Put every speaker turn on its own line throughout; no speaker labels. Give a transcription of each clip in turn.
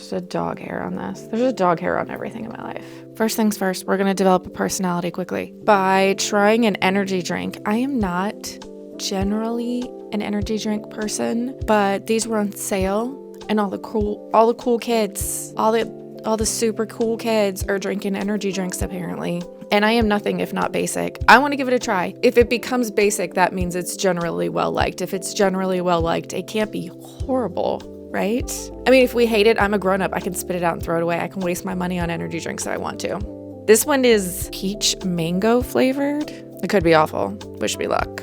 There's a dog hair on this. There's a dog hair on everything in my life. First things first, we're going to develop a personality quickly by trying an energy drink. I am not generally an energy drink person, but these were on sale, and all the cool kids, all the super cool kids are drinking energy drinks apparently. And I am nothing if not basic. I want to give it a try. If it becomes basic, that means it's generally well liked. If it's generally well liked, it can't be horrible, right? I mean, if we hate it, I'm a grown up. I can spit it out and throw it away. I can waste my money on energy drinks if I want to. This one is peach mango flavored. It could be awful. Wish me luck.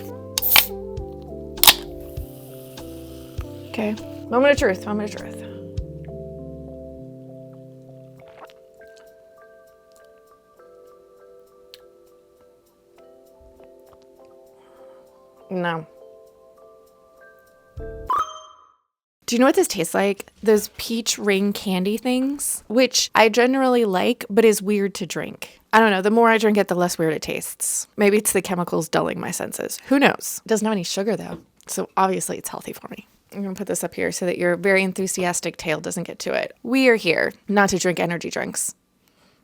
Okay, moment of truth. No. Do you know what this tastes like? Those peach ring candy things, which I generally like, but is weird to drink. I don't know. The more I drink it, the less weird it tastes. Maybe it's the chemicals dulling my senses. Who knows? It doesn't have any sugar though. So obviously it's healthy for me. I'm going to put this up here so that your very enthusiastic tail doesn't get to it. We are here not to drink energy drinks.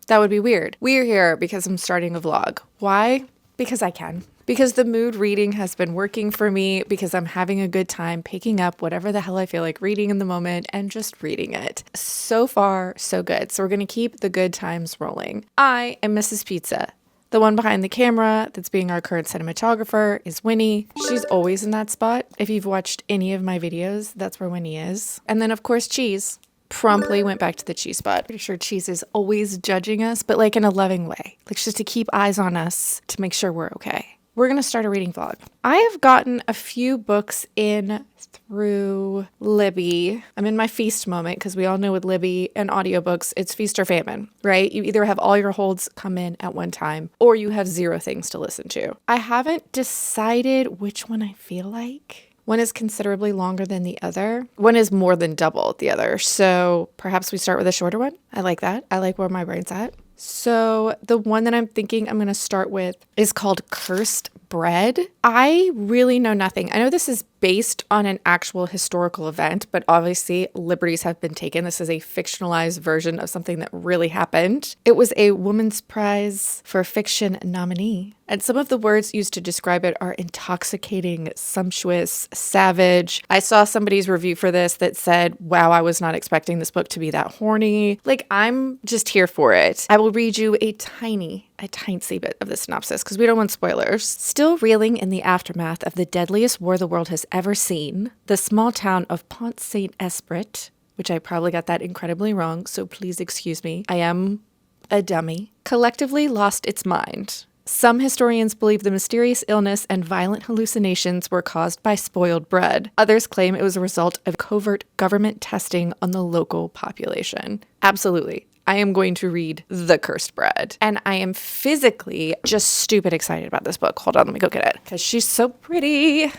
That would be weird. We are here because I'm starting a vlog. Why? Because I can. Because the mood reading has been working for me, because I'm having a good time picking up whatever the hell I feel like reading in the moment and just reading it. So far, so good. So we're going to keep the good times rolling. I am Mrs. Pizza. The one behind the camera that's being our current cinematographer is Winnie. She's always in that spot. If you've watched any of my videos, that's where Winnie is. And then of course, Cheese promptly went back to the cheese spot. Pretty sure Cheese is always judging us, but like in a loving way. Like just to keep eyes on us to make sure we're okay. We're going to start a reading vlog. I have gotten a few books in through Libby. I'm in my feast moment because we all know with Libby and audiobooks, it's feast or famine, right? You either have all your holds come in at one time or you have zero things to listen to. I haven't decided which one I feel like. One is considerably longer than the other. One is more than double the other. So perhaps we start with a shorter one. I like that. I like where my brain's at. So the one that I'm thinking I'm going to start with is called Cursed Bread. I really know nothing. I know this is based on an actual historical event, but obviously liberties have been taken. This is a fictionalized version of something that really happened. It was a Women's Prize for Fiction nominee. And some of the words used to describe it are intoxicating, sumptuous, savage. I saw somebody's review for this that said, wow, I was not expecting this book to be that horny. Like, I'm just here for it. I will read you a tiny bit of the synopsis because we don't want spoilers. Still reeling in the aftermath of the deadliest war the world has ever seen, the small town of Pont Saint-Esprit, which I probably got that incredibly wrong, so please excuse me. I am a dummy, collectively lost its mind. Some historians believe the mysterious illness and violent hallucinations were caused by spoiled bread. Others claim it was a result of covert government testing on the local population. Absolutely. I am going to read The Cursed Bread. And I am physically just stupid excited about this book. Hold on, let me go get it. Because she's so pretty.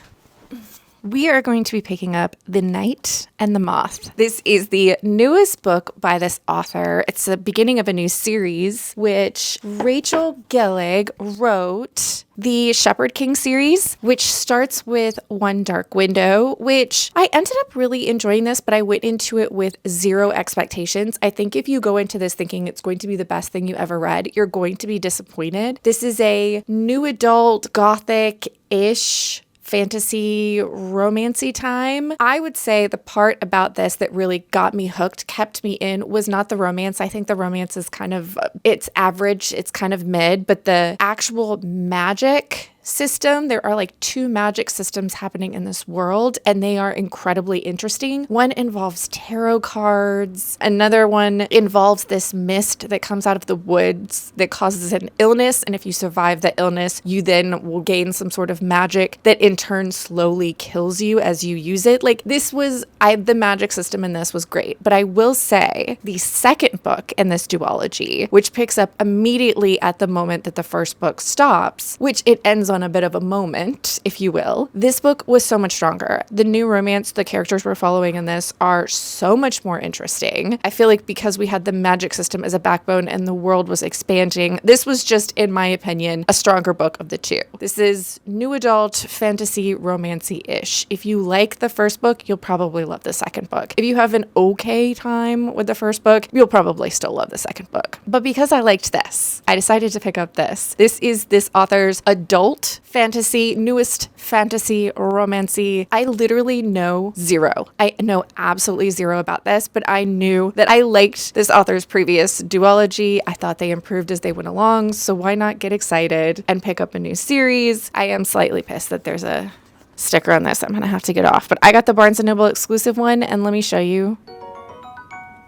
We are going to be picking up The Night and the Moth. This is the newest book by this author. It's the beginning of a new series, which Rachel Gillig wrote. The Shepherd King series, which starts with One Dark Window, which I ended up really enjoying this, but I went into it with zero expectations. I think if you go into this thinking it's going to be the best thing you ever read, you're going to be disappointed. This is a new adult gothic-ish fantasy romancy time. I would say the part about this that really got me hooked, kept me in, was not the romance. I think the romance is kind of, it's average, it's kind of mid, but the actual magic system, there are like 2 magic systems happening in this world, and they are incredibly interesting. One involves tarot cards. Another one involves this mist that comes out of the woods that causes an illness, and if you survive the illness, you then will gain some sort of magic that in turn slowly kills you as you use it. Like, this was, the magic system in this was great, but I will say the second book in this duology, which picks up immediately at the moment that the first book stops, which it ends on a bit of a moment, if you will. This book was so much stronger. The new romance the characters we're following in this are so much more interesting. I feel like because we had the magic system as a backbone and the world was expanding, this was just, in my opinion, a stronger book of the two. This is new adult fantasy romancy-ish. If you like the first book, you'll probably love the second book. If you have an okay time with the first book, you'll probably still love the second book. But because I liked this, I decided to pick up this. This is this author's adult fantasy, newest fantasy romancy. I literally know zero. I know absolutely zero about this, but I knew that I liked this author's previous duology. I thought they improved as they went along, so why not get excited and pick up a new series? I am slightly pissed that there's a sticker on this I'm gonna have to get off, but I got the Barnes & Noble exclusive one, and let me show you.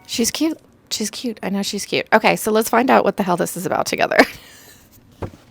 She's cute. She's cute. I know she's cute. Okay, so let's find out what the hell this is about together.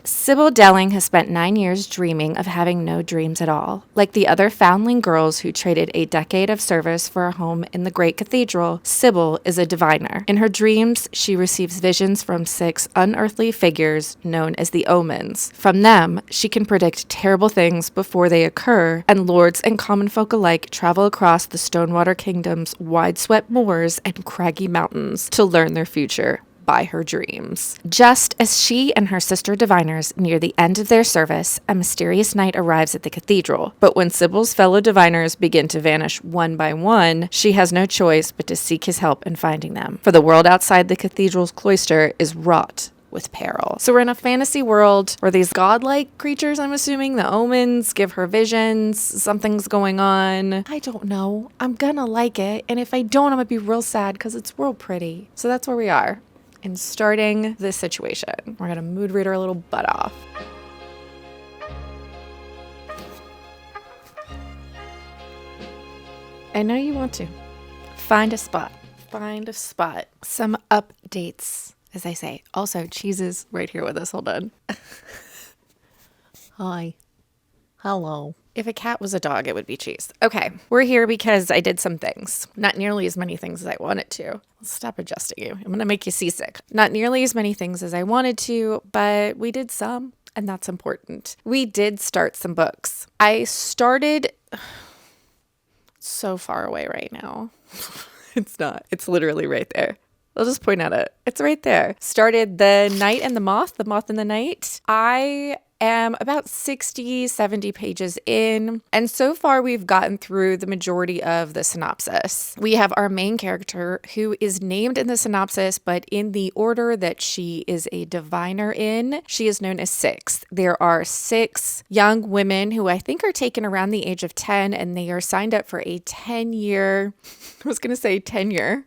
Sybil Delling has spent 9 years dreaming of having no dreams at all. Like the other foundling girls who traded a decade of service for a home in the great cathedral, Sybil is a diviner. In her dreams, she receives visions from 6 unearthly figures known as the Omens. From them, she can predict terrible things before they occur, and lords and common folk alike travel across the Stonewater Kingdom's wide-swept moors and craggy mountains to learn their future by her dreams. Just as she and her sister diviners near the end of their service, a mysterious night arrives at the cathedral. But when Sybil's fellow diviners begin to vanish one by one, she has no choice but to seek his help in finding them. For the world outside the cathedral's cloister is wrought with peril. So we're in a fantasy world where these godlike creatures, I'm assuming, the Omens, give her visions. Something's going on. I don't know. I'm gonna like it. And if I don't, I'm gonna be real sad because it's real pretty. So that's where we are in starting this situation. We're gonna mood read our little butt off. I know you want to. Find a spot. Find a spot. Some updates, as I say. Also, Cheese is right here with us. Hold on. Hi. Hello. If a cat was a dog, it would be Cheese. Okay, we're here because I did some things. Not nearly as many things as I wanted to. Stop adjusting you. I'm going to make you seasick. Not nearly as many things as I wanted to, but we did some, and that's important. We did start some books. I started so far away right now. It's not. It's literally right there. I'll just point at it. It's right there. Started The Night and the Moth and the Night. I am about 60, 70 pages in, and so far we've gotten through the majority of the synopsis. We have our main character who is named in the synopsis, but in the order that she is a diviner in, she is known as 6. There are 6 young women who I think are taken around the age of 10, and they are signed up for a 10-year, I was going to say tenure.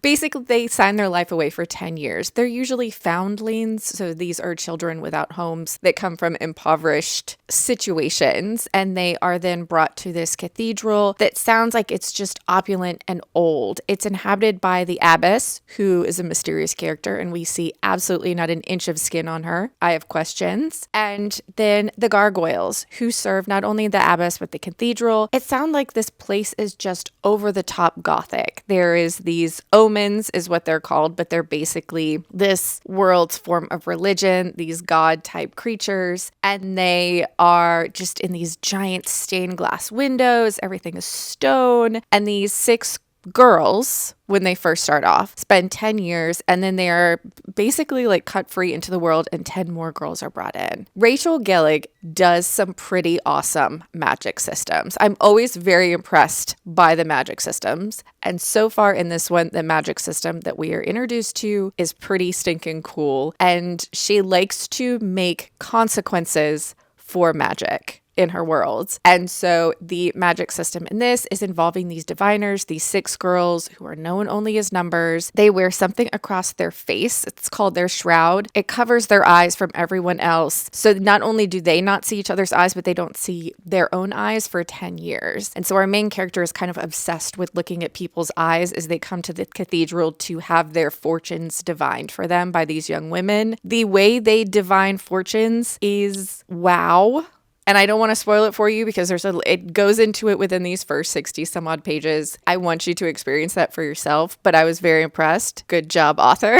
Basically, they sign their life away for 10 years. They're usually foundlings, so these are children without homes that come from impoverished situations, and they are then brought to this cathedral that sounds like it's just opulent and old. It's inhabited by the abbess, who is a mysterious character, and we see absolutely not an inch of skin on her. I have questions. And then the gargoyles, who serve not only the abbess, but the cathedral. It sounds like this place is just over the top gothic. There is these omens, is what they're called, but they're basically this world's form of religion, these god-type creatures, and they are just in these giant stained glass windows. Everything is stone, and these 6 girls, when they first start off, spend 10 years, and then they are basically like cut free into the world, and 10 more girls are brought in. Rachel Gillig does some pretty awesome magic systems. I'm always very impressed by the magic systems, and so far in this one, the magic system that we are introduced to is pretty stinking cool, and she likes to make consequences for magic in her worlds. And so the magic system in this is involving these diviners, these 6 girls who are known only as numbers. They wear something across their face. It's called their shroud. It covers their eyes from everyone else. So not only do they not see each other's eyes, but they don't see their own eyes for 10 years. And so our main character is kind of obsessed with looking at people's eyes as they come to the cathedral to have their fortunes divined for them by these young women. The way they divine fortunes is wow. And I don't want to spoil it for you because it goes into it within these first 60 some odd pages. I want you to experience that for yourself, but I was very impressed. Good job, author.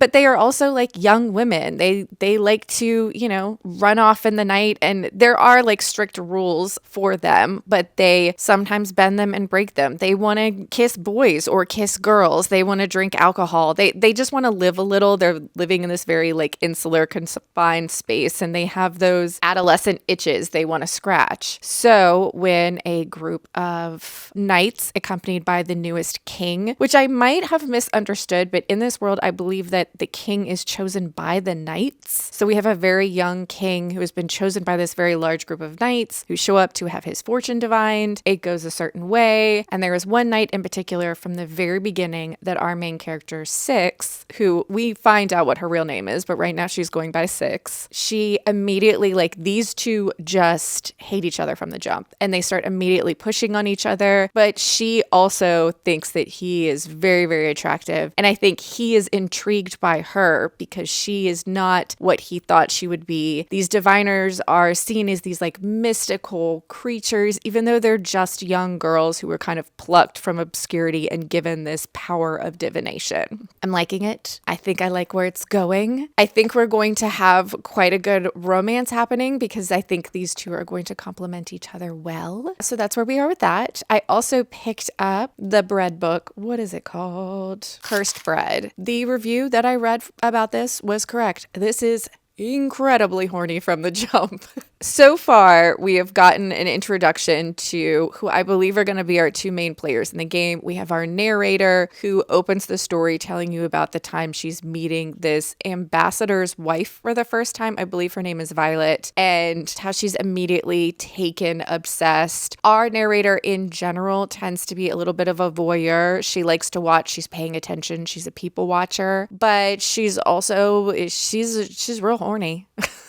But they are also like young women. They like to, run off in the night, and there are like strict rules for them, but they sometimes bend them and break them. They want to kiss boys or kiss girls. They want to drink alcohol. They just want to live a little. They're living in this very like insular, confined space, and they have those adolescent itches they want to scratch. So when a group of knights accompanied by the newest king, which I might have misunderstood, but in this world, I believe that the king is chosen by the knights. So we have a very young king who has been chosen by this very large group of knights who show up to have his fortune divined. It goes a certain way. And there is one knight in particular from the very beginning that our main character, Six, who we find out what her real name is, but right now she's going by Six. She immediately, like, these two just hate each other from the jump, and they start immediately pushing on each other. But she also thinks that he is very, very attractive. And I think he is intrigued by her because she is not what he thought she would be. These diviners are seen as these like mystical creatures, even though they're just young girls who were kind of plucked from obscurity and given this power of divination. I'm liking it. I think I like where it's going. I think we're going to have quite a good romance happening because I think these two are going to complement each other well. So that's where we are with that. I also picked up the bread book. What is it called? Cursed Bread. The review that I read about this was correct. This is incredibly horny from the jump. So far, we have gotten an introduction to who I believe are going to be our two main players in the game. We have our narrator who opens the story telling you about the time she's meeting this ambassador's wife for the first time. I believe her name is Violet, and how she's immediately taken obsessed. Our narrator in general tends to be a little bit of a voyeur. She likes to watch. She's paying attention. She's a people watcher, but she's real horny.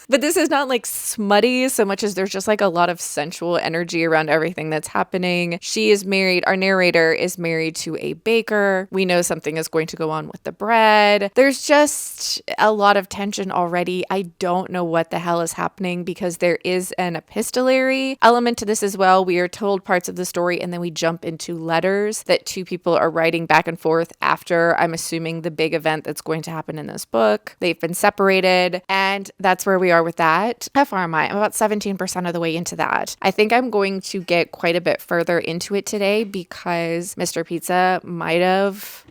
But this is not like smutty so much as there's just like a lot of sensual energy around everything that's happening. She is married. Our narrator is married to a baker. We know something is going to go on with the bread. There's just a lot of tension already. I don't know what the hell is happening because there is an epistolary element to this as well. We are told parts of the story and then we jump into letters that two people are writing back and forth after, I'm assuming, the big event that's going to happen in this book. They've been separated, and that's where we are with that. How far am I? I'm about 17% of the way into that. I think I'm going to get quite a bit further into it today because Mr. Pizza might have...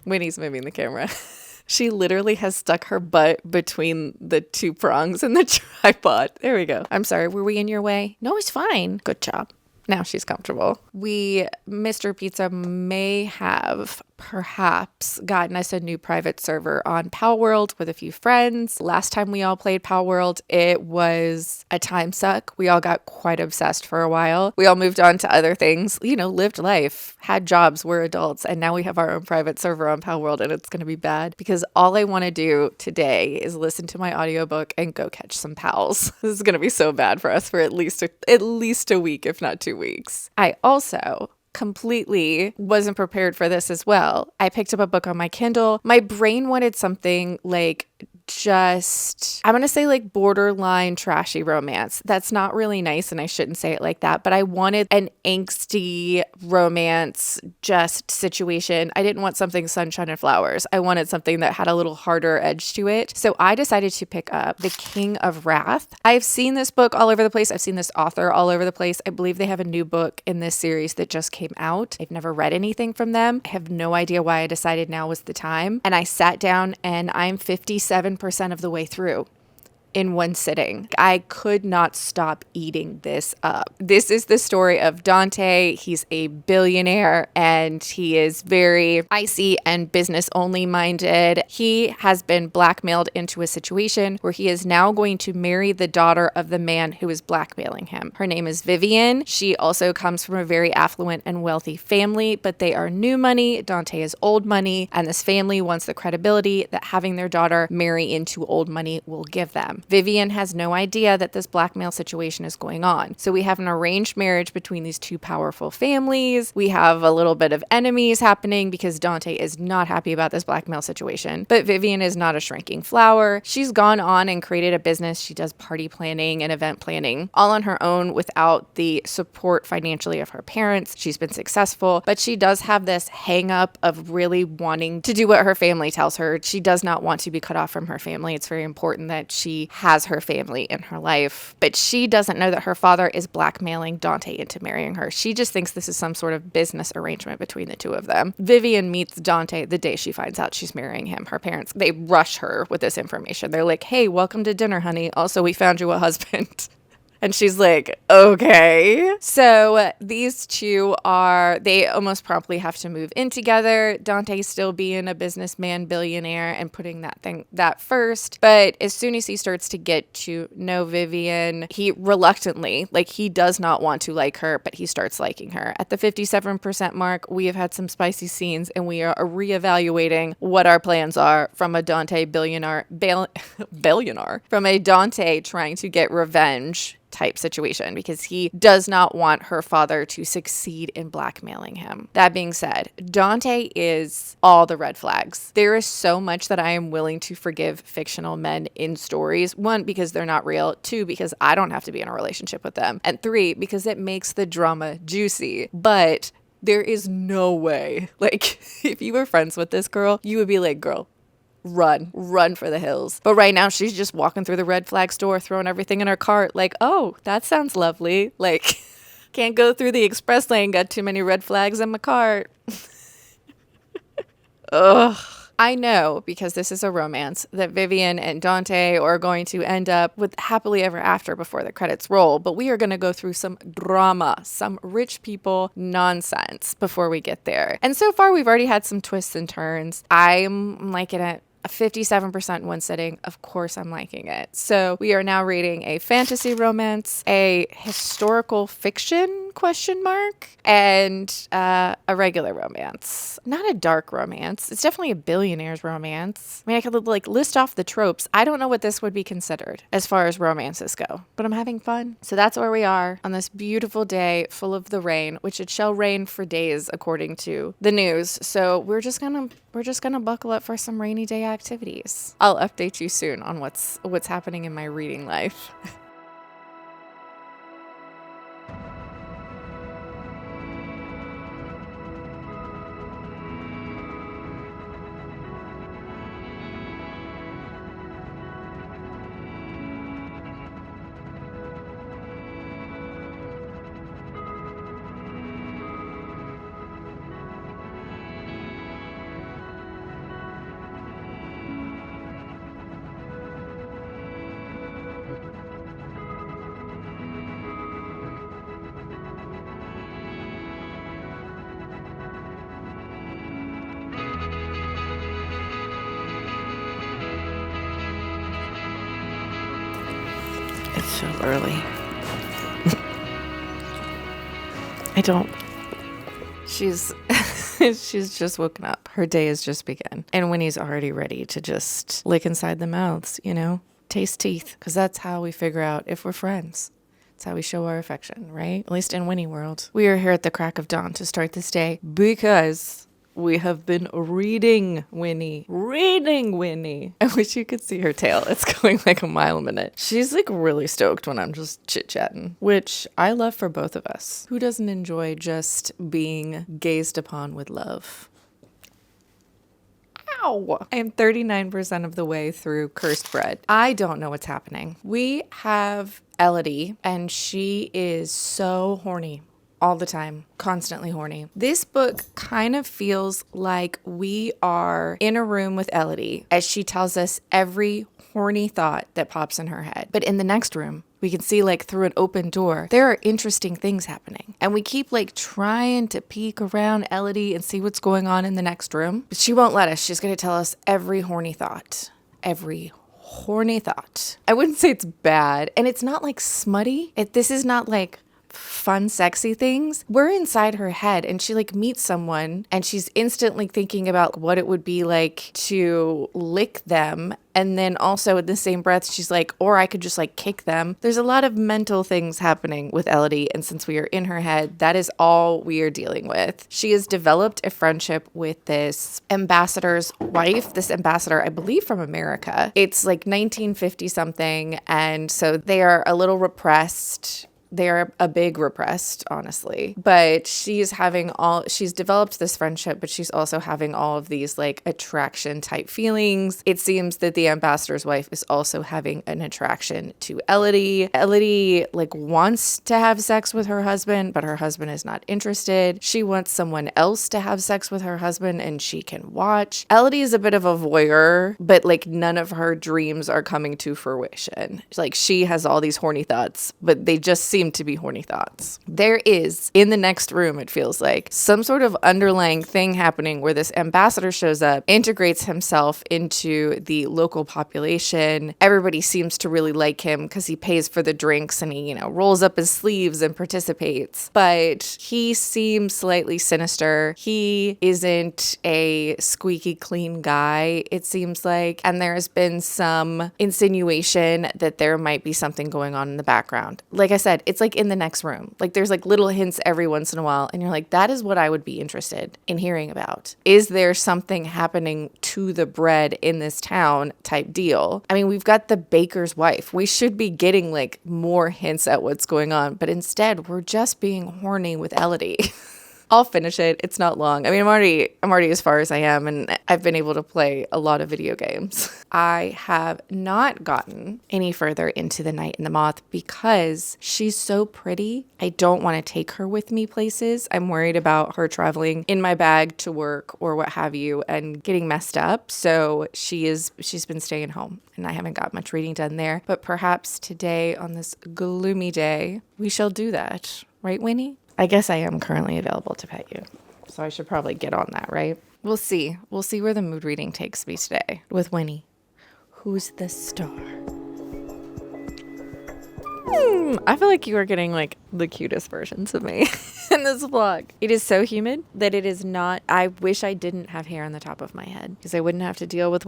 Winnie's moving the camera. She literally has stuck her butt between the two prongs in the tripod. There we go. I'm sorry, were we in your way? No, it's fine. Good job. Now she's comfortable. Mr. Pizza may have perhaps gotten us a new private server on Pal World with a few friends. Last time we all played Pal World, it was a time suck. We all got quite obsessed for a while. We all moved on to other things, lived life, had jobs, we're adults, and now we have our own private server on Pal World, and it's going to be bad because all I want to do today is listen to my audiobook and go catch some pals. This is going to be so bad for us for at least a week, if not 2 weeks. I also completely wasn't prepared for this as well. I picked up a book on my Kindle. My brain wanted something like I'm going to say like borderline trashy romance. That's not really nice and I shouldn't say it like that, but I wanted an angsty romance just situation. I didn't want something sunshine and flowers. I wanted something that had a little harder edge to it. So I decided to pick up The King of Wrath. I've seen this book all over the place. I've seen this author all over the place. I believe they have a new book in this series that just came out. I've never read anything from them. I have no idea why I decided now was the time. And I sat down and I'm 57% of the way through in one sitting. I could not stop eating this up. This is the story of Dante. He's a billionaire and he is very icy and business only minded. He has been blackmailed into a situation where he is now going to marry the daughter of the man who is blackmailing him. Her name is Vivian. She also comes from a very affluent and wealthy family, but they are new money. Dante is old money, and this family wants the credibility that having their daughter marry into old money will give them. Vivian has no idea that this blackmail situation is going on. So we have an arranged marriage between these two powerful families. We have a little bit of enemies happening because Dante is not happy about this blackmail situation. But Vivian is not a shrinking flower. She's gone on and created a business. She does party planning and event planning all on her own without the support financially of her parents. She's been successful, but she does have this hang up of really wanting to do what her family tells her. She does not want to be cut off from her family. It's very important that she has her family in her life, but she doesn't know that her father is blackmailing Dante into marrying her. She just thinks this is some sort of business arrangement between the two of them. Vivian meets Dante the day she finds out she's marrying him. Her parents, they rush her with this information. They're like, hey, welcome to dinner, honey. Also, we found you a husband. And she's like, okay. So these two they almost promptly have to move in together. Dante's still being a businessman, billionaire, and putting that first. But as soon as he starts to get to know Vivian, he reluctantly, he does not want to like her, but he starts liking her. At the 57% mark, we have had some spicy scenes, and we are reevaluating what our plans are from a Dante billionaire, from a Dante trying to get revenge type situation, because he does not want her father to succeed in blackmailing him. That being said, Dante is all the red flags. There is so much that I am willing to forgive fictional men in stories. 1, because they're not real. 2, because I don't have to be in a relationship with them. And 3, because it makes the drama juicy. But there is no way, if you were friends with this girl, you would be like, girl, run for the hills. But right now she's just walking through the red flag store, throwing everything in her cart, oh, that sounds lovely. Can't go through the express lane, got too many red flags in my cart. Ugh. I know, because this is a romance, that Vivian and Dante are going to end up with happily ever after before the credits roll, but we are going to go through some drama, some rich people nonsense before we get there. And so far, we've already had some twists and turns. I'm liking it. 57% in one sitting. Of course I'm liking it. So we are now reading a fantasy romance, a historical fiction ? And a regular romance. Not a dark romance. It's definitely a billionaire's romance. I mean, I could list off the tropes. I don't know what this would be considered as far as romances go, but I'm having fun. So that's where we are on this beautiful day full of the rain, which it shall rain for days according to the news. So we're just gonna buckle up for some rainy day activities. I'll update you soon on what's happening in my reading life. It's so early. She's just woken up. Her day has just begun. And Winnie's already ready to just lick inside the mouths, taste teeth. Because that's how we figure out if we're friends. It's how we show our affection, right? At least in Winnie world. We are here at the crack of dawn to start this day because we have been reading Winnie. I wish you could see her tail. It's going a mile a minute. She's really stoked when I'm just chit-chatting, which I love for both of us. Who doesn't enjoy just being gazed upon with love? Ow! I am 39% of the way through Cursed Bread. I don't know what's happening. We have Elodie, and she is so horny. All the time, constantly horny. This book kind of feels like we are in a room with Elodie as she tells us every horny thought that pops in her head. But in the next room, we can see through an open door, there are interesting things happening. And we keep trying to peek around Elodie and see what's going on in the next room. But she won't let us. She's going to tell us every horny thought. Every horny thought. I wouldn't say it's bad. And it's not smutty. This is not fun, sexy things, we're inside her head and she like meets someone and she's instantly thinking about what it would be like to lick them. And then also in the same breath, she's like, or I could just like kick them. There's a lot of mental things happening with Elodie. And since we are in her head, that is all we are dealing with. She has developed a friendship with this ambassador's wife, this ambassador, I believe from America. It's like 1950 something. And so they are a little repressed. They're a big repressed, honestly. But she's developed this friendship, but she's also having all of these like attraction type feelings. It seems that the ambassador's wife is also having an attraction to Elodie. Elodie like wants to have sex with her husband, but her husband is not interested. She wants someone else to have sex with her husband and she can watch. Elodie is a bit of a voyeur, but like none of her dreams are coming to fruition. Like she has all these horny thoughts, but they just seem to be horny thoughts. There is, in the next room, it feels like, some sort of underlying thing happening where this ambassador shows up, integrates himself into the local population. Everybody seems to really like him because he pays for the drinks and he, rolls up his sleeves and participates. But he seems slightly sinister. He isn't a squeaky clean guy, it seems like. And there has been some insinuation that there might be something going on in the background. Like I said, it's like in the next room. Like there's like little hints every once in a while. And you're like, that is what I would be interested in hearing about. Is there something happening to the bread in this town type deal? I mean, we've got the baker's wife. We should be getting like more hints at what's going on. But instead, we're just being horny with Elodie. I'll finish it. It's not long. I mean, I'm already as far as I am, and I've been able to play a lot of video games. I have not gotten any further into The Night and the Moth because she's so pretty. I don't want to take her with me places. I'm worried about her traveling in my bag to work or what have you and getting messed up. So she's been staying home, and I haven't got much reading done there. But perhaps today, on this gloomy day, we shall do that. Right, Winnie? I guess I am currently available to pet you, so I should probably get on that, right? We'll see. We'll see where the mood reading takes me today with Winnie. Who's the star? I feel like you are getting like the cutest versions of me in this vlog. It is so humid that it is not. I wish I didn't have hair on the top of my head because I wouldn't have to deal with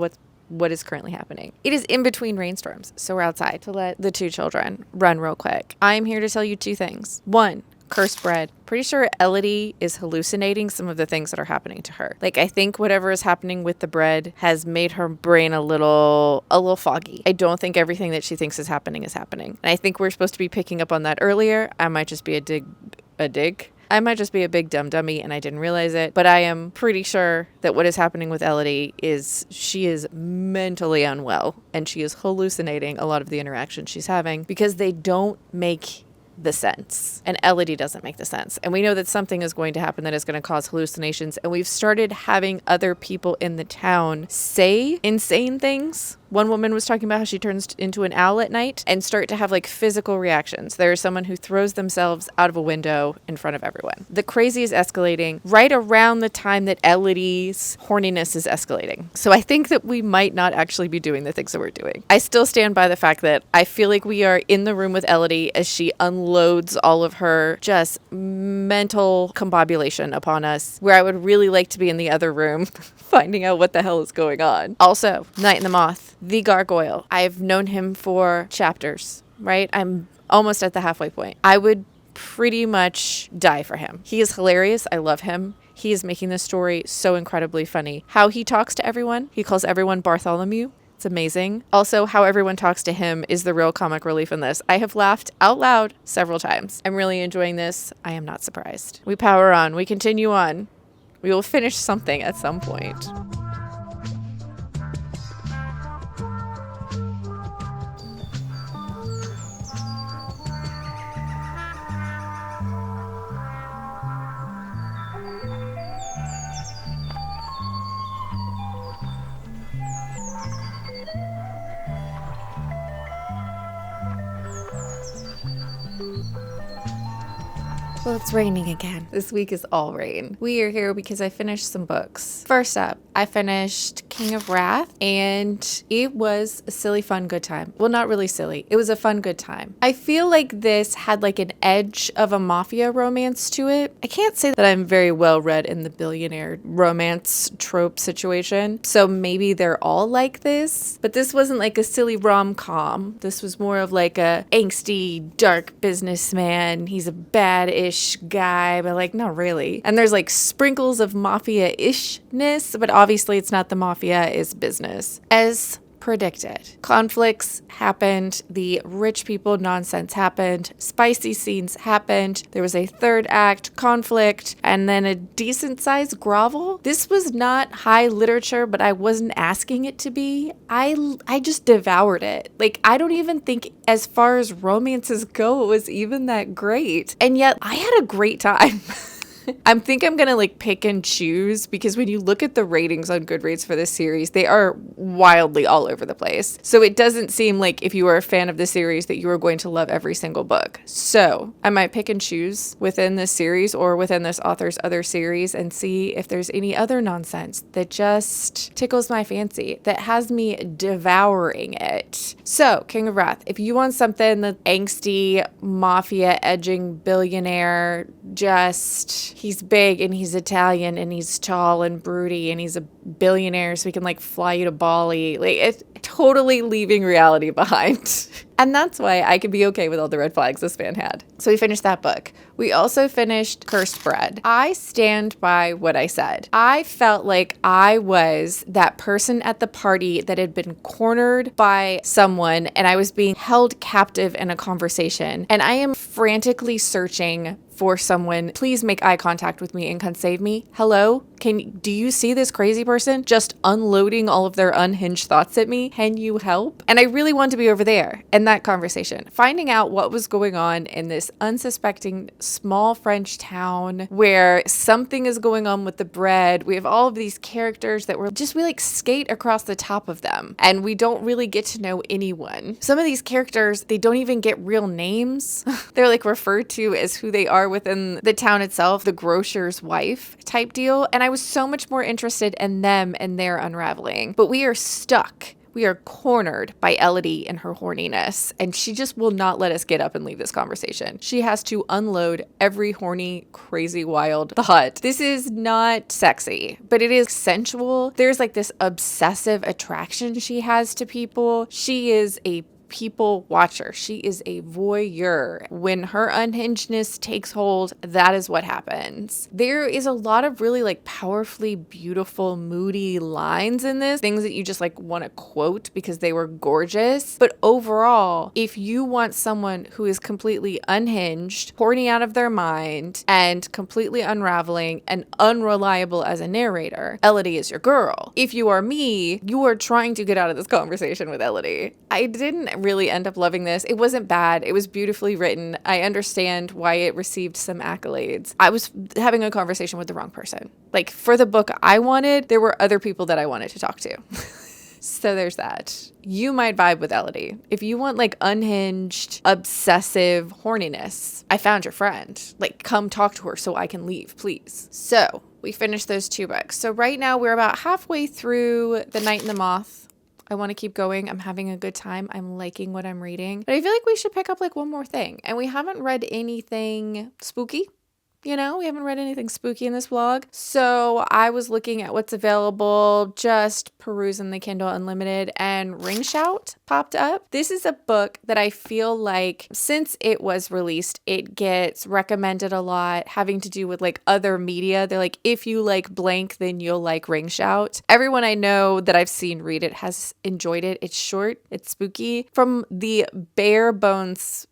what is currently happening. It is in between rainstorms, so we're outside to let the two children run real quick. I'm here to tell you two things. One, cursed bread. Pretty sure Elodie is hallucinating some of the things that are happening to her. Like, I think whatever is happening with the bread has made her brain a little foggy. I don't think everything that she thinks is happening is happening. And I think we're supposed to be picking up on that earlier. I might just be a dig. I might just be a big dumb dummy and I didn't realize it, but I am pretty sure that what is happening with Elodie is she is mentally unwell and she is hallucinating a lot of the interactions she's having because they don't make the sense. And Elodie doesn't make the sense. And we know that something is going to happen that is going to cause hallucinations. And we've started having other people in the town say insane things. One woman was talking about how she turns into an owl at night and start to have like physical reactions. There is someone who throws themselves out of a window in front of everyone. The crazy is escalating right around the time that Elodie's horniness is escalating. So I think that we might not actually be doing the things that we're doing. I still stand by the fact that I feel like we are in the room with Elodie as she unloads all of her just mental combobulation upon us, where I would really like to be in the other room finding out what the hell is going on. Also, Night and the Moth, the gargoyle. I've known him for chapters, right? I'm almost at the halfway point. I would pretty much die for him. He is hilarious. I love him. He is making this story so incredibly funny. How he talks to everyone. He calls everyone Bartholomew. It's amazing. Also, how everyone talks to him is the real comic relief in this. I have laughed out loud several times. I'm really enjoying this. I am not surprised. We power on. We continue on. We will finish something at some point. Well, it's raining again. This week is all rain. We are here because I finished some books. First up, I finished King of Wrath, and it was a silly, fun, good time. Well, not really silly. It was a fun, good time. I feel like this had like an edge of a mafia romance to it. I can't say that I'm very well read in the billionaire romance trope situation, so maybe they're all like this, but this wasn't like a silly rom-com. This was more of like a angsty, dark businessman. He's a bad-ish guy, but like not really. And there's like sprinkles of mafia-ishness, but obviously it's not the mafia, it's business. As predicted. Conflicts happened, the rich people nonsense happened, spicy scenes happened, there was a third act conflict, and then a decent sized grovel. This was not high literature, but I wasn't asking it to be. I just devoured it. Like, I don't even think as far as romances go, it was even that great. And yet I had a great time. I think I'm going to like pick and choose, because when you look at the ratings on Goodreads for this series, they are wildly all over the place. So it doesn't seem like if you are a fan of the series that you are going to love every single book. So I might pick and choose within this series or within this author's other series and see if there's any other nonsense that just tickles my fancy, that has me devouring it. So King of Wrath, if you want something that's angsty, mafia edging billionaire, just he's big and he's Italian and he's tall and broody and he's a billionaire, so he can like fly you to Bali. Like, it's totally leaving reality behind. And that's why I could be okay with all the red flags this fan had. So we finished that book. We also finished Cursed Bread. I stand by what I said. I felt like I was that person at the party that had been cornered by someone and I was being held captive in a conversation. And I am frantically searching for someone. Please make eye contact with me and come save me. Hello? Do you see this crazy person just unloading all of their unhinged thoughts at me? Can you help? And I really wanted to be over there in that conversation, finding out what was going on in this unsuspecting small French town where something is going on with the bread. We have all of these characters that we like skate across the top of them and we don't really get to know anyone. Some of these characters, they don't even get real names. They're like referred to as who they are within the town itself, the grocer's wife type deal. And I was so much more interested in them and their unraveling. But we are stuck. We are cornered by Elodie and her horniness, and she just will not let us get up and leave this conversation. She has to unload every horny, crazy, wild thought. This is not sexy, but it is sensual. There's like this obsessive attraction she has to people. She is a people watcher. She is a voyeur. When her unhingedness takes hold, that is what happens. There is a lot of really like powerfully beautiful, moody lines in this, things that you just like want to quote because they were gorgeous. But overall, if you want someone who is completely unhinged, horny out of their mind, and completely unraveling and unreliable as a narrator, Elodie is your girl. If you are me, you are trying to get out of this conversation with Elodie. I didn't really end up loving this. It wasn't bad. It was beautifully written. I understand why it received some accolades. I was having a conversation with the wrong person. Like, for the book I wanted, there were other people that I wanted to talk to. So there's that. You might vibe with Elodie. If you want like unhinged, obsessive horniness, I found your friend. Like, come talk to her so I can leave, please. So we finished those two books. So right now we're about halfway through The Night and the Moth. I want to keep going. I'm having a good time. I'm liking what I'm reading. But I feel like we should pick up like one more thing. And we haven't read anything spooky. You know, we haven't read anything spooky in this vlog. So I was looking at what's available, just perusing the Kindle Unlimited, and Ring Shout popped up. This is a book that I feel like since it was released, it gets recommended a lot, having to do with like other media. They're like, if you like blank, then you'll like Ring Shout. Everyone I know that I've seen read it has enjoyed it. It's short, it's spooky. From the bare bones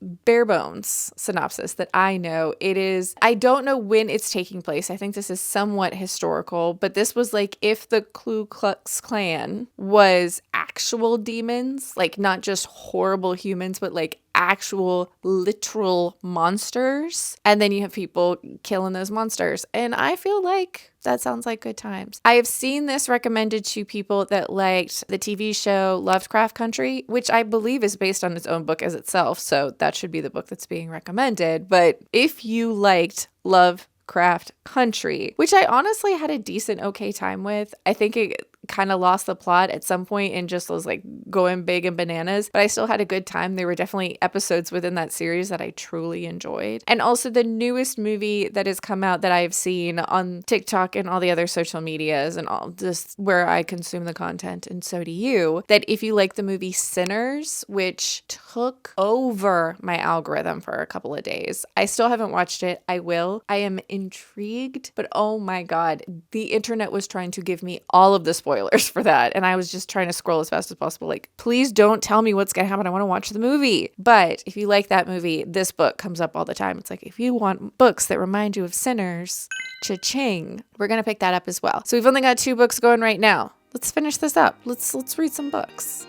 synopsis that I know, it is, I don't don't know when it's taking place. I think this is somewhat historical, but this was like if the Ku Klux Klan was actual demons, like not just horrible humans, but like actual literal monsters, and then you have people killing those monsters, and I feel like that sounds like good times. I have seen this recommended to people that liked the TV show Lovecraft Country, which I believe is based on its own book as itself, so that should be the book that's being recommended. But if you liked Lovecraft Country, which I honestly had a decent okay time with, I think it kind of lost the plot at some point and just was like going big and bananas, but I still had a good time. There were definitely episodes within that series that I truly enjoyed. And also the newest movie that has come out that I've seen on TikTok and all the other social medias and all just where I consume the content, and so do you, that if you like the movie Sinners, which took over my algorithm for a couple of days, I still haven't watched it. I will. I am intrigued, but oh my God, the internet was trying to give me all of the spoilers for that, and I was just trying to scroll as fast as possible, like, please don't tell me what's gonna happen. I want to watch the movie. But if you like that movie, this book comes up all the time. It's like, if you want books that remind you of Sinners, cha-ching, we're gonna pick that up as well. So we've only got 2 books going right now. Let's finish this up. Let's read some books.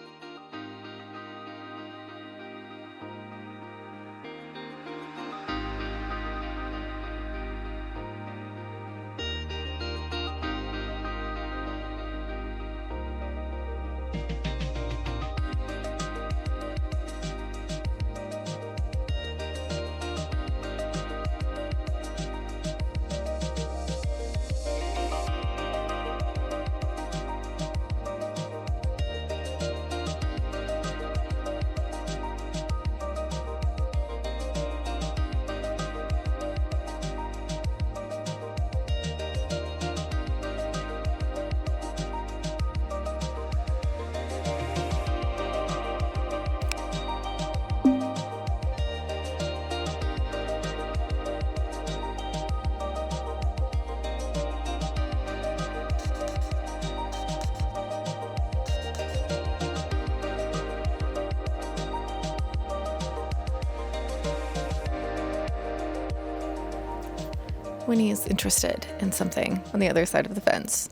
Winnie is interested in something on the other side of the fence.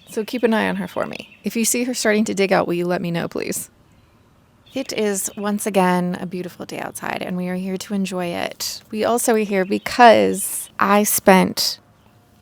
So keep an eye on her for me. If you see her starting to dig out, will you let me know, please? It is once again a beautiful day outside, and we are here to enjoy it. We also are here because I spent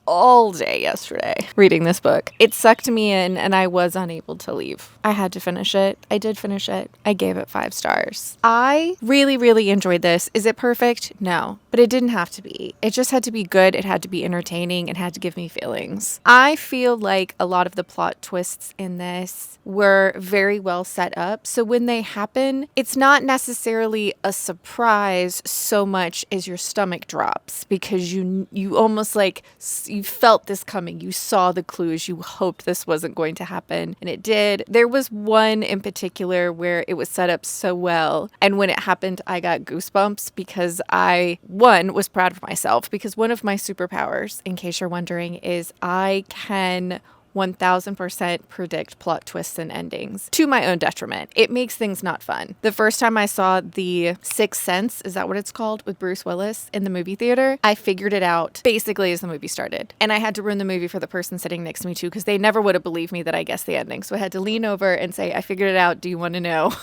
all day yesterday reading this book. It sucked me in and I was unable to leave. I had to finish it. I did finish it. I gave it 5 stars. I really, really enjoyed this. Is it perfect? No, but it didn't have to be. It just had to be good. It had to be entertaining. It had to give me feelings. I feel like a lot of the plot twists in this were very well set up. So when they happen, it's not necessarily a surprise so much as your stomach drops, because you almost like you felt this coming. You saw the clues. You hoped this wasn't going to happen, and it did. There was one in particular where it was set up so well, and when it happened, I got goosebumps because I, one, was proud of myself, because one of my superpowers, in case you're wondering, is I can 1000% predict plot twists and endings to my own detriment. It makes things not fun. The first time I saw The Sixth Sense, is that what it's called, with Bruce Willis in the movie theater, I figured it out basically as the movie started. And I had to ruin the movie for the person sitting next to me too, because they never would have believed me that I guessed the ending. So I had to lean over and say, I figured it out. Do you want to know?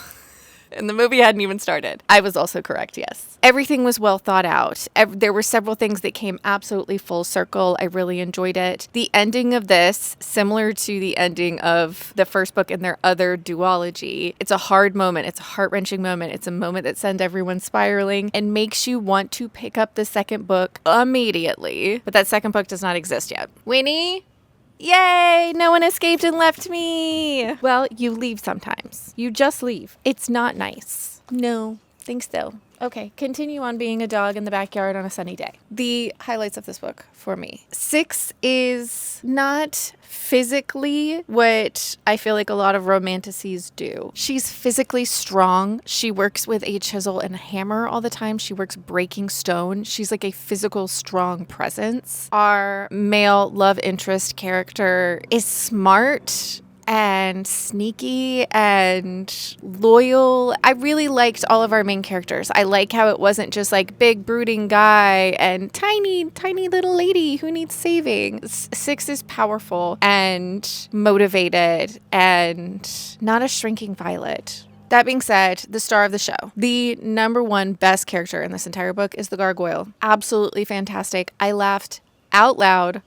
And the movie hadn't even started. I was also correct, yes. Everything was well thought out. There were several things that came absolutely full circle. I really enjoyed it. The ending of this, similar to the ending of the first book in their other duology, it's a hard moment. It's a heart-wrenching moment. It's a moment that sends everyone spiraling and makes you want to pick up the second book immediately. But that second book does not exist yet. Winnie? Yay! No one escaped and left me! Well, you leave sometimes. You just leave. It's not nice. No, think so. Okay, continue on being a dog in the backyard on a sunny day. The highlights of this book for me. 6 is not physically what I feel like a lot of romantasies do. She's physically strong. She works with a chisel and a hammer all the time. She works breaking stone. She's like a physical, strong presence. Our male love interest character is smart and sneaky and loyal. I really liked all of our main characters. I like how it wasn't just like big brooding guy and tiny little lady who needs saving. Six is powerful and motivated and not a shrinking violet. That being said, the star of the show, the number one best character in this entire book is the gargoyle. Absolutely fantastic. I laughed out loud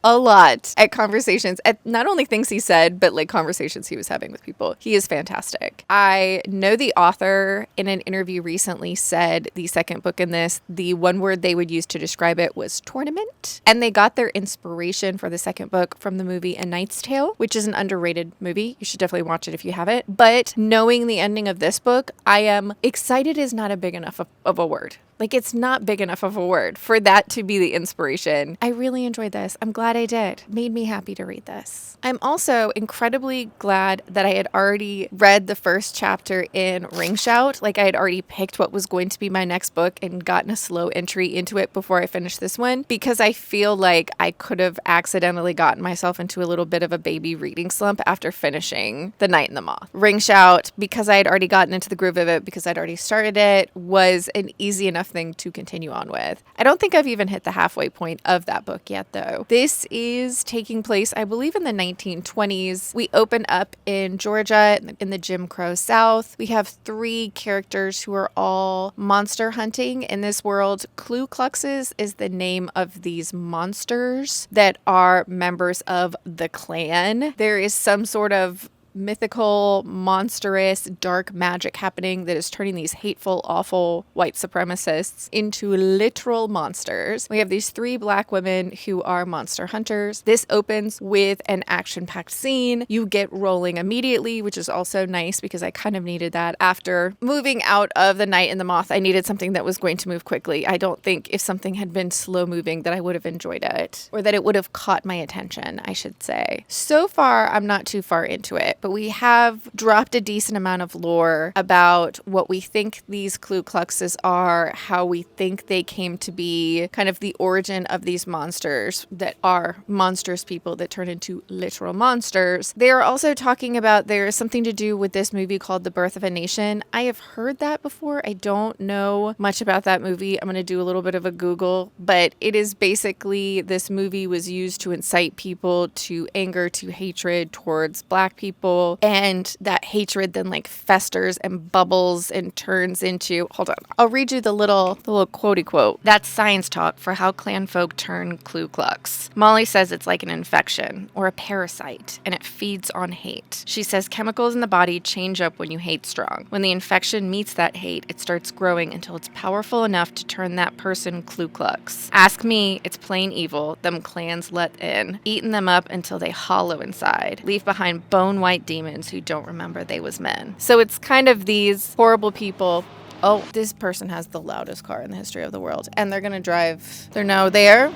a lot at conversations, at not only things he said, but like conversations he was having with people. He is fantastic. I know the author in an interview recently said the second book in this, the one word they would use to describe it was tournament. And they got their inspiration for the second book from the movie A Knight's Tale, which is an underrated movie. You should definitely watch it if you haven't. But knowing the ending of this book, I am excited is not a big enough of a word. Like, it's not big enough of a word for that to be the inspiration. I really enjoyed this. I'm glad I did. It made me happy to read this. I'm also incredibly glad that I had already read the first chapter in Ring Shout. Like, I had already picked what was going to be my next book and gotten a slow entry into it before I finished this one, because I feel like I could have accidentally gotten myself into a little bit of a baby reading slump after finishing The Night and the Moth. Ring Shout, because I had already gotten into the groove of it, because I'd already started it, was an easy enough thing to continue on with. I don't think I've even hit the halfway point of that book yet, though. This is taking place, I believe, in the 1920s. We open up in Georgia, in the Jim Crow South. We have 3 characters who are all monster hunting in this world. Ku Kluxes is the name of these monsters that are members of the Klan. There is some sort of mythical, monstrous, dark magic happening that is turning these hateful, awful white supremacists into literal monsters. We have these 3 black women who are monster hunters. This opens with an action-packed scene. You get rolling immediately, which is also nice because I kind of needed that. After moving out of The Night and the Moth, I needed something that was going to move quickly. I don't think if something had been slow moving that I would have enjoyed it, or that it would have caught my attention, I should say. So far, I'm not too far into it, but we have dropped a decent amount of lore about what we think these Ku Kluxes are, how we think they came to be, kind of the origin of these monsters that are monstrous people that turn into literal monsters. They are also talking about there is something to do with this movie called The Birth of a Nation. I have heard that before. I don't know much about that movie. I'm going to do a little bit of a Google, but it is basically this movie was used to incite people to anger, to hatred towards black people. And that hatred then like festers and bubbles and turns into, hold on, I'll read you the little quotey quote. That's science talk for how clan folk turn Ku Klux. Molly says it's like an infection or a parasite and it feeds on hate. She says chemicals in the body change up when you hate strong. When the infection meets that hate, it starts growing until it's powerful enough to turn that person Ku Klux. Ask me, it's plain evil, them clans let in, eating them up until they hollow inside, leave behind bone white demons who don't remember they was men. So it's kind of these horrible people. Oh, this person has the loudest car in the history of the world, and they're gonna drive. They're now there,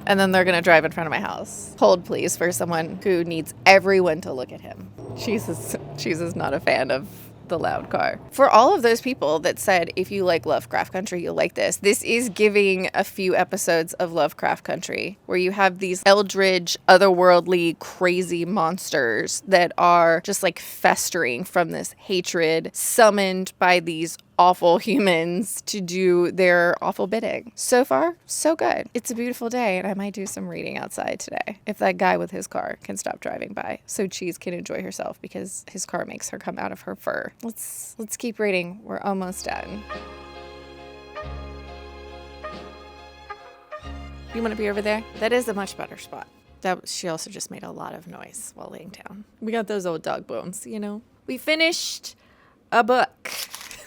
and then they're gonna drive in front of my house. Hold, please, for someone who needs everyone to look at him. Jesus is not a fan of the loud car. For all of those people that said, if you like Lovecraft Country, you'll like this. This is giving a few episodes of Lovecraft Country where you have these eldritch, otherworldly, crazy monsters that are just like festering from this hatred summoned by these awful humans to do their awful bidding. So far, so good. It's a beautiful day, and I might do some reading outside today if that guy with his car can stop driving by so Cheese can enjoy herself because his car makes her come out of her fur. Let's keep reading. We're almost done. You want to be over there? That is a much better spot. She also just made a lot of noise while laying down. We got those old dog bones, you know? We finished a book.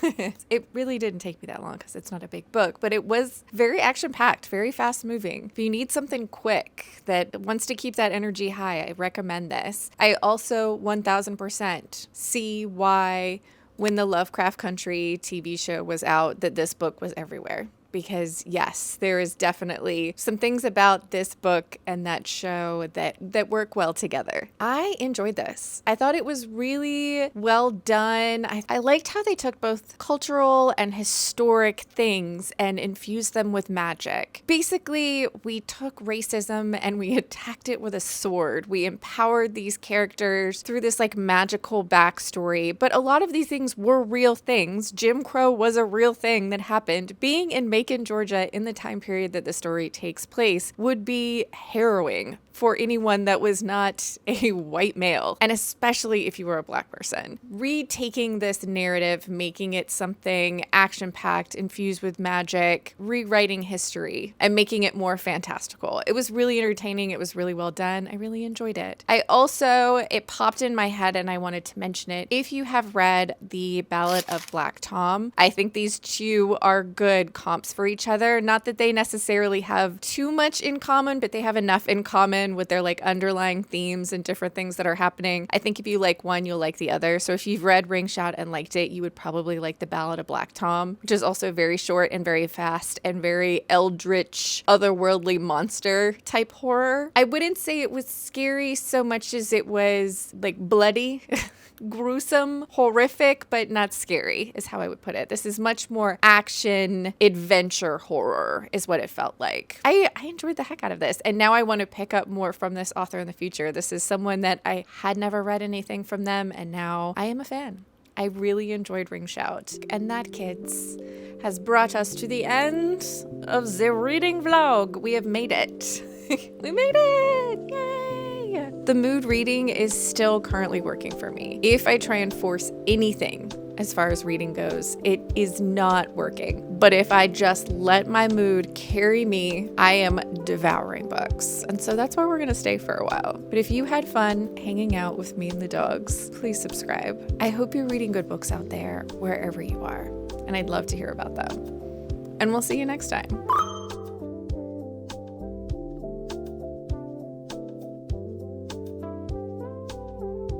It really didn't take me that long because it's not a big book, but it was very action-packed, very fast-moving. If you need something quick that wants to keep that energy high, I recommend this. I also 1000% see why when the Lovecraft Country TV show was out that this book was everywhere. because yes, there is definitely some things about this book and that show that work well together. I enjoyed this. I thought it was really well done. I liked how they took both cultural and historic things and infused them with magic. Basically, we took racism and we attacked it with a sword. We empowered these characters through this like magical backstory, but a lot of these things were real things. Jim Crow was a real thing that happened. Being in Macon, Georgia in the time period that the story takes place would be harrowing for anyone that was not a white male, and especially if you were a Black person. Retaking this narrative, making it something action-packed, infused with magic, rewriting history, and making it more fantastical. It was really entertaining. It was really well done. I really enjoyed it. It popped in my head and I wanted to mention it. If you have read the Ballad of Black Tom, I think these two are good comps for each other. Not that they necessarily have too much in common, but they have enough in common with their like underlying themes and different things that are happening. I think if you like one, you'll like the other. So if you've read Ring Shout and liked it, you would probably like the Ballad of Black Tom, which is also very short and very fast and very eldritch, otherworldly monster type horror. I wouldn't say it was scary so much as it was like bloody. Gruesome, horrific, but not scary is how I would put it. This is much more action, adventure horror is what it felt like. I enjoyed the heck out of this. And now I want to pick up more from this author in the future. This is someone that I had never read anything from them, and now I am a fan. I really enjoyed Ring Shout. And that, kids, has brought us to the end of the reading vlog. We have made it. We made it! Yay! The mood reading is still currently working for me. If I try and force anything as far as reading goes, it is not working. But if I just let my mood carry me, I am devouring books. And so that's where we're gonna stay for a while. But if you had fun hanging out with me and the dogs, please subscribe. I hope you're reading good books out there, wherever you are. And I'd love to hear about them. And we'll see you next time.